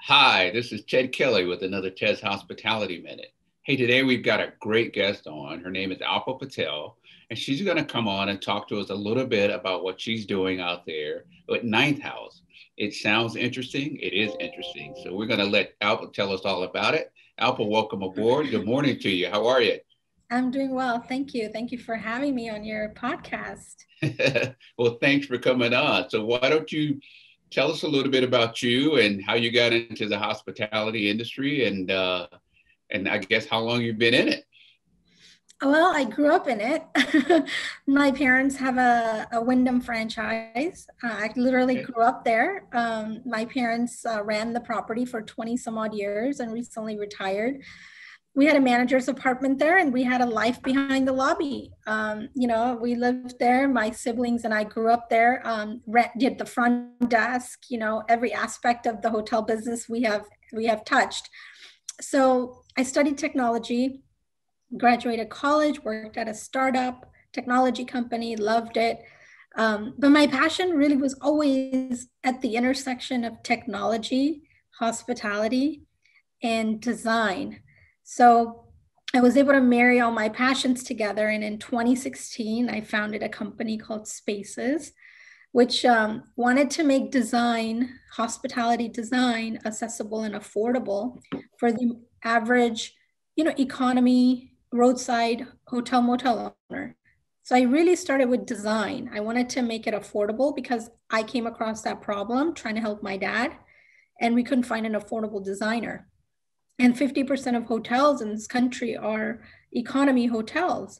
Hi, this is Ted Kelly with another Ted's Hospitality Minute. Hey, today we've got a great guest on. Her name is Alpa Patel, and she's going to come on and talk to us a little bit about what she's doing out there at Ninth House. It sounds interesting. It is interesting. So we're going to let Alpa tell us all about it. Alpa, welcome aboard. Good morning to you. How are you? I'm doing well. Thank you. Thank you for having me on your podcast. Well, thanks for coming on. So why don't you tell us a little bit about you and how you got into the hospitality industry and I guess how long you've been in it. Well, I grew up in it. My parents have a Wyndham franchise. I literally grew up there. My parents ran the property for 20 some odd years and recently retired. We had a manager's apartment there and we had a life behind the lobby. We lived there. My siblings and I grew up there, did the front desk, every aspect of the hotel business we have touched. So I studied technology, graduated college, worked at a startup technology company, loved it. But my passion really was always at the intersection of technology, hospitality, and design. So I was able to marry all my passions together. And in 2016, I founded a company called Spaces, which wanted to make design, hospitality design, accessible and affordable for the average, economy, roadside hotel motel owner. So I really started with design. I wanted to make it affordable because I came across that problem trying to help my dad, and we couldn't find an affordable designer. And 50% of hotels in this country are economy hotels.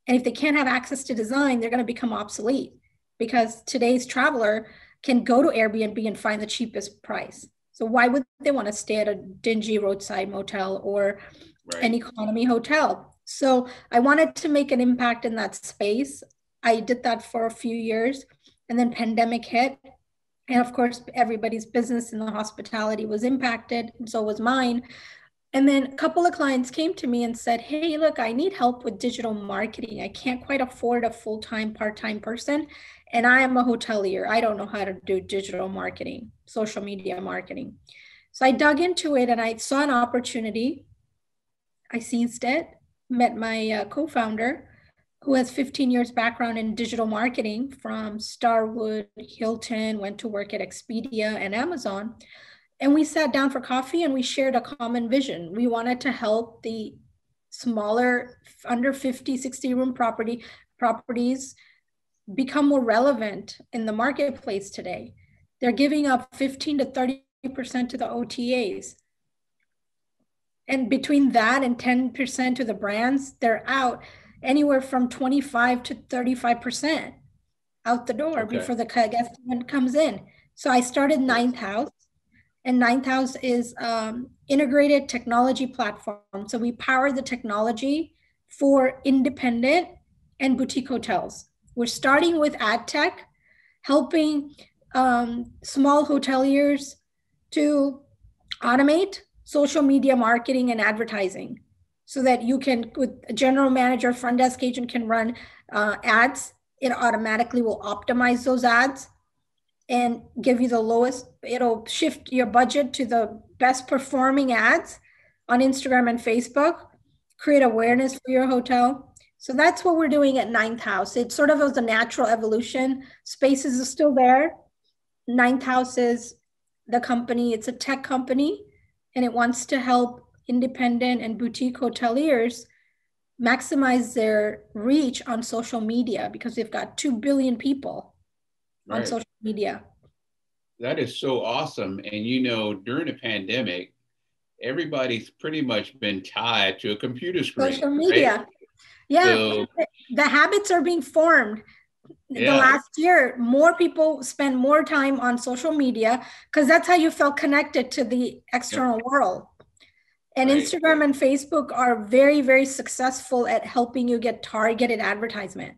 And if they can't have access to design, they're going to become obsolete because today's traveler can go to Airbnb and find the cheapest price. So why would they want to stay at a dingy roadside motel or an economy hotel? So I wanted to make an impact in that space. I did that for a few years, and then pandemic hit. And of course, everybody's business in the hospitality was impacted, and so was mine. And then a couple of clients came to me and said, hey, look, I need help with digital marketing. I can't quite afford a full-time, part-time person. And I am a hotelier. I don't know how to do digital marketing, social media marketing. So I dug into it and I saw an opportunity. I seized it, met my co-founder, who has 15 years background in digital marketing from Starwood, Hilton, went to work at Expedia and Amazon. And we sat down for coffee and we shared a common vision. We wanted to help the smaller, under 50, 60 room properties become more relevant in the marketplace today. They're giving up 15 to 30% to the OTAs. And between that and 10% to the brands, they're out anywhere from 25 to 35% out the door before the guest comes in. So I started Ninth House, and Ninth House is integrated technology platform. So we power the technology for independent and boutique hotels. We're starting with ad tech, helping small hoteliers to automate social media marketing and advertising so that you can, with a general manager, front desk agent can run ads. It automatically will optimize those ads and give you the lowest, it'll shift your budget to the best performing ads on Instagram and Facebook, create awareness for your hotel. So that's what we're doing at Ninth House. It sort of was a natural evolution. Spaces is still there. Ninth House is the company, it's a tech company, and it wants to help independent and boutique hoteliers maximize their reach on social media because we've got 2 billion people on social media. That is so awesome. And during the pandemic, everybody's pretty much been tied to a computer screen. Social media. Right? Yeah. So, the habits are being formed. The last year, more people spend more time on social media because that's how you felt connected to the external world. And Instagram and Facebook are very, very successful at helping you get targeted advertisement.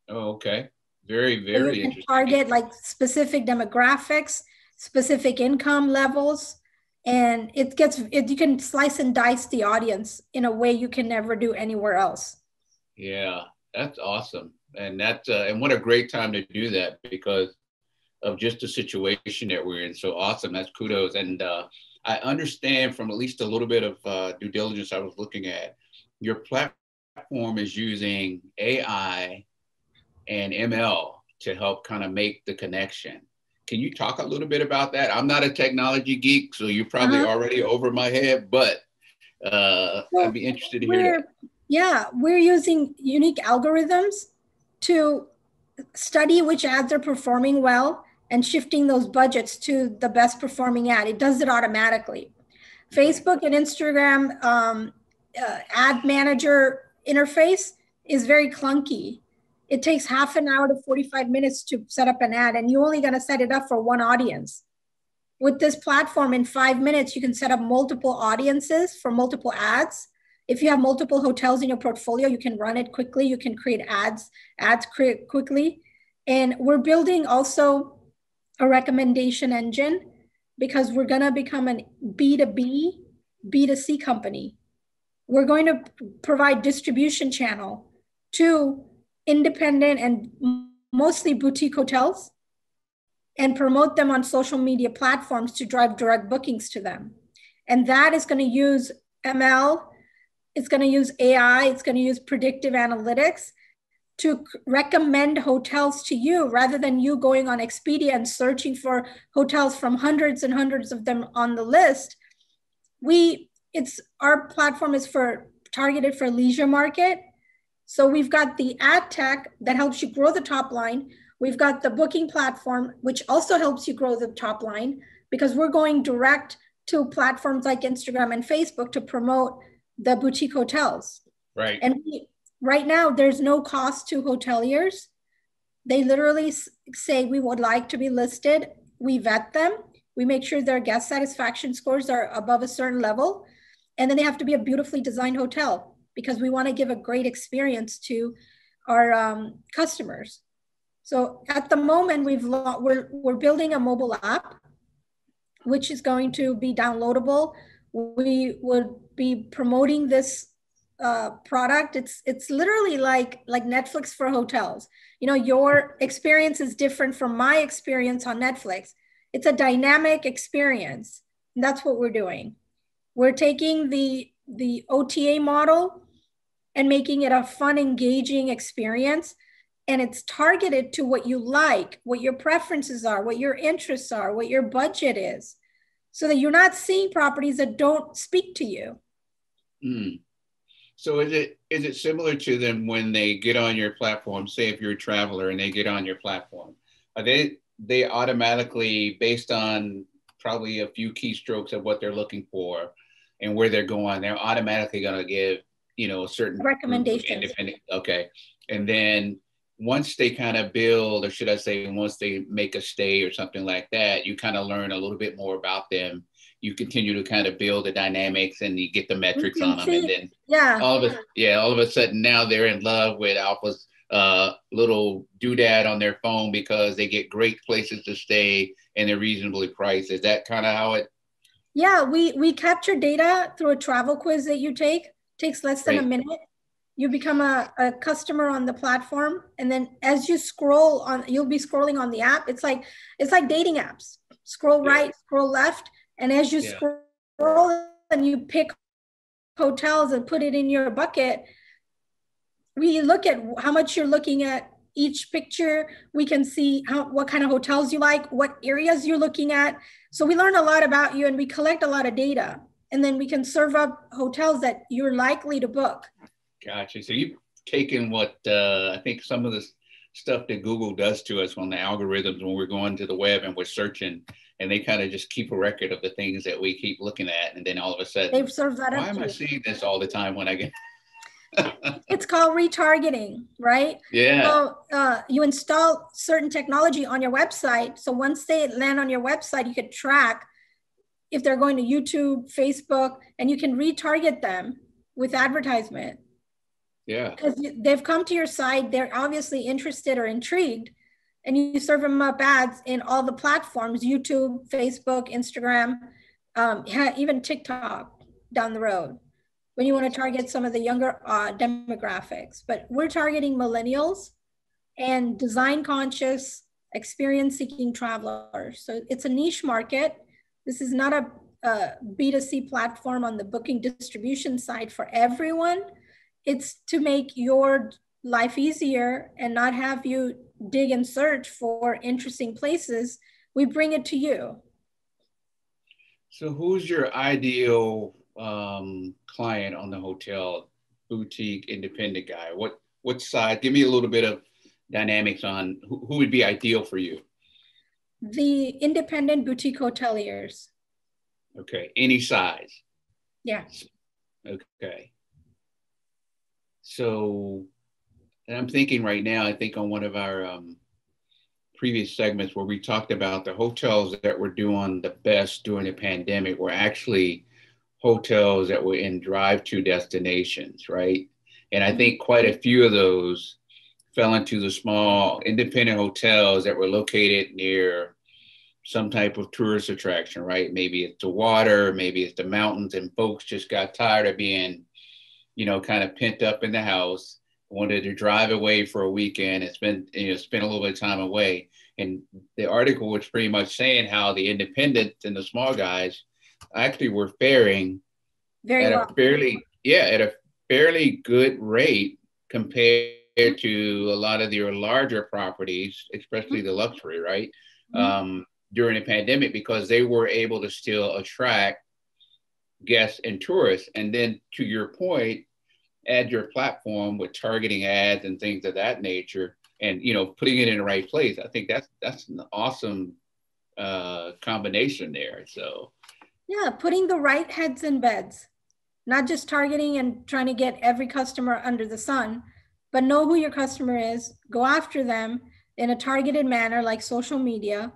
Oh, okay. Very, very interesting. Target like specific demographics, specific income levels, and you can slice and dice the audience in a way you can never do anywhere else. Yeah, that's awesome. And and what a great time to do that, because of just the situation that we're in. So awesome. That's kudos. And I understand from at least a little bit of due diligence I was looking at, your platform is using AI and ML to help kind of make the connection. Can you talk a little bit about that? I'm not a technology geek, so you're probably already over my head, but I'd be interested to hear that. Yeah, we're using unique algorithms to study which ads are performing well and shifting those budgets to the best performing ad. It does it automatically. Facebook and Instagram ad manager interface is very clunky. It takes half an hour to 45 minutes to set up an ad, and you're only going to set it up for one audience. With this platform, in 5 minutes, you can set up multiple audiences for multiple ads. If you have multiple hotels in your portfolio, you can run it quickly. You can create ads create quickly. And we're building also a recommendation engine because we're going to become a B2B, B2C company. We're going to provide distribution channel to independent and mostly boutique hotels and promote them on social media platforms to drive direct bookings to them. And that is going to use ML, it's going to use AI, it's going to use predictive analytics to recommend hotels to you rather than you going on Expedia and searching for hotels from hundreds and hundreds of them on the list. Our platform is targeted for leisure market. So we've got the ad tech that helps you grow the top line. We've got the booking platform, which also helps you grow the top line because we're going direct to platforms like Instagram and Facebook to promote the boutique hotels. Right. And right now, there's no cost to hoteliers. They literally say, we would like to be listed. We vet them. We make sure their guest satisfaction scores are above a certain level. And then they have to be a beautifully designed hotel because we want to give a great experience to our customers. So at the moment, we're building a mobile app, which is going to be downloadable. We would be promoting this product. It's literally like Netflix for hotels. You know, your experience is different from my experience on Netflix. It's a dynamic experience. And that's what we're doing. We're taking the OTA model and making it a fun, engaging experience. And it's targeted to what you like, what your preferences are, what your interests are, what your budget is, so that you're not seeing properties that don't speak to you. Mm. So is it similar to them when they get on your platform, say if you're a traveler and they get on your platform, are they automatically, based on probably a few keystrokes of what they're looking for and where they're going, they're automatically going to give, a certain recommendations. Okay. And then once they kind of build, or should I say, once they make a stay or something like that, you kind of learn a little bit more about them. You continue to kind of build the dynamics and you get the metrics on them. And then all of a sudden now they're in love with Alpa's little doodad on their phone because they get great places to stay and they're reasonably priced. Is that kind of how it? Yeah, we capture data through a travel quiz that you take. Takes less than a minute. You become a customer on the platform. And then as you scroll on, you'll be scrolling on the app. It's like dating apps. Scroll right, scroll left. And as you scroll and you pick hotels and put it in your bucket, we look at how much you're looking at each picture. We can see what kind of hotels you like, what areas you're looking at. So we learn a lot about you and we collect a lot of data. And then we can serve up hotels that you're likely to book. Gotcha. So you've taken what I think some of the stuff that Google does to us on the algorithms when we're going to the web and we're searching, and they kind of just keep a record of the things that we keep looking at. And then all of a sudden, they've served that up. Why am I seeing this all the time when I get? It's called retargeting, right? Yeah. So you install certain technology on your website. So once they land on your website, you can track if they're going to YouTube, Facebook, and you can retarget them with advertisement. Yeah. Because they've come to your site, they're obviously interested or intrigued, and you serve them up ads in all the platforms, YouTube, Facebook, Instagram, even TikTok down the road, when you want to target some of the younger demographics. But we're targeting millennials and design conscious experience-seeking travelers. So it's a niche market. This is not a B2C platform on the booking distribution side for everyone. It's to make your life easier and not have you dig and search for interesting places. We bring it to you. So who's your ideal client on the hotel boutique independent guy? What side? Give me a little bit of dynamics on who would be ideal for you. The independent boutique hoteliers. Okay, any size. Yeah. Okay. So, and I'm thinking right now, I think on one of our previous segments where we talked about the hotels that were doing the best during the pandemic were actually hotels that were in drive-to destinations, right? And I think quite a few of those fell into the small independent hotels that were located near some type of tourist attraction, right? Maybe it's the water, maybe it's the mountains, and folks just got tired of being, kind of pent up in the house, wanted to drive away for a weekend and spend a little bit of time away. And the article was pretty much saying how the independents and the small guys actually were faring very well. at a fairly good rate compared to a lot of your larger properties, especially the luxury, right? During the pandemic, because they were able to still attract guests and tourists. And then to your point, add your platform with targeting ads and things of that nature, and putting it in the right place. I think that's an awesome combination there. So yeah, putting the right heads in beds, not just targeting and trying to get every customer under the sun, but know who your customer is, go after them in a targeted manner like social media,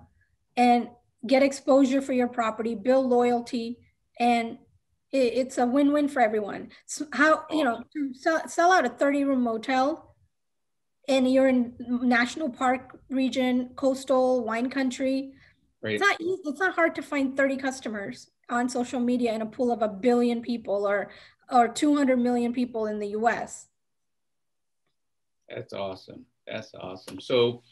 and get exposure for your property, build loyalty, and it's a win-win for everyone. So how, to sell out a 30-room motel and you're in national park region, coastal wine country, right. It's not easy, it's not hard to find 30 customers on social media in a pool of 1 billion people or 200 million people in the US. That's awesome. That's awesome. So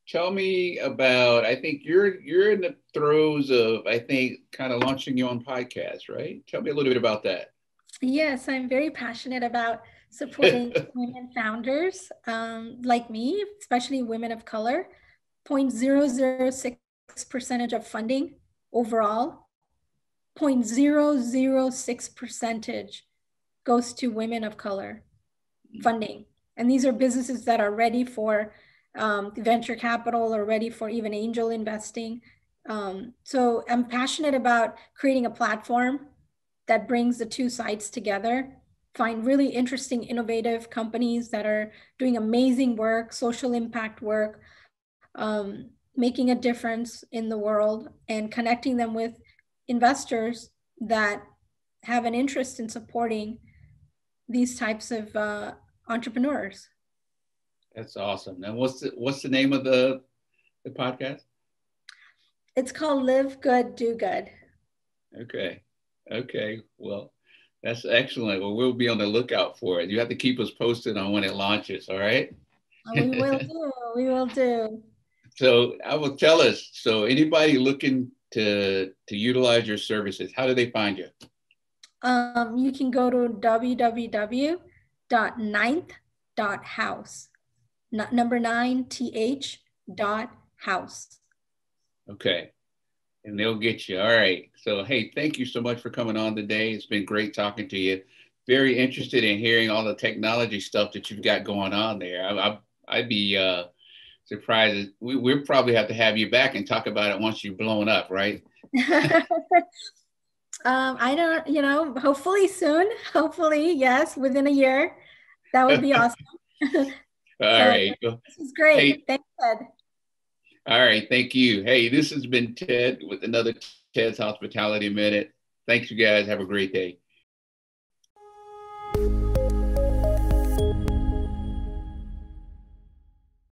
tell me about, I think you're in the throes of, I think, kind of launching your own podcast, right? Tell me a little bit about that. Yes, I'm very passionate about supporting women founders like me, especially women of color. 0.006% of funding overall, 0.006% goes to women of color funding. And these are businesses that are ready for venture capital or ready for even angel investing. So I'm passionate about creating a platform that brings the two sides together, find really interesting, innovative companies that are doing amazing work, social impact work, making a difference in the world, and connecting them with investors that have an interest in supporting these types of entrepreneurs. That's awesome. Now, what's the name of the podcast? It's called Live Good, Do Good. Okay. Well, that's excellent. Well, we'll be on the lookout for it. You have to keep us posted on when it launches. All right. We will do. We will do. So I will tell us. So anybody looking to utilize your services, how do they find you? You can go to www.ninth.house. Number 9th.house. Okay. And they'll get you. All right. So, hey, thank you so much for coming on today. It's been great talking to you. Very interested in hearing all the technology stuff that you've got going on there. I'd be surprised. We'll probably have to have you back and talk about it once you've blown up, right? I don't, hopefully soon. Hopefully, yes, within a year. That would be awesome. All right. This is great. Hey, thanks, Ted. All right. Thank you. Hey, this has been Ted with another Ted's Hospitality Minute. Thanks, you guys. Have a great day.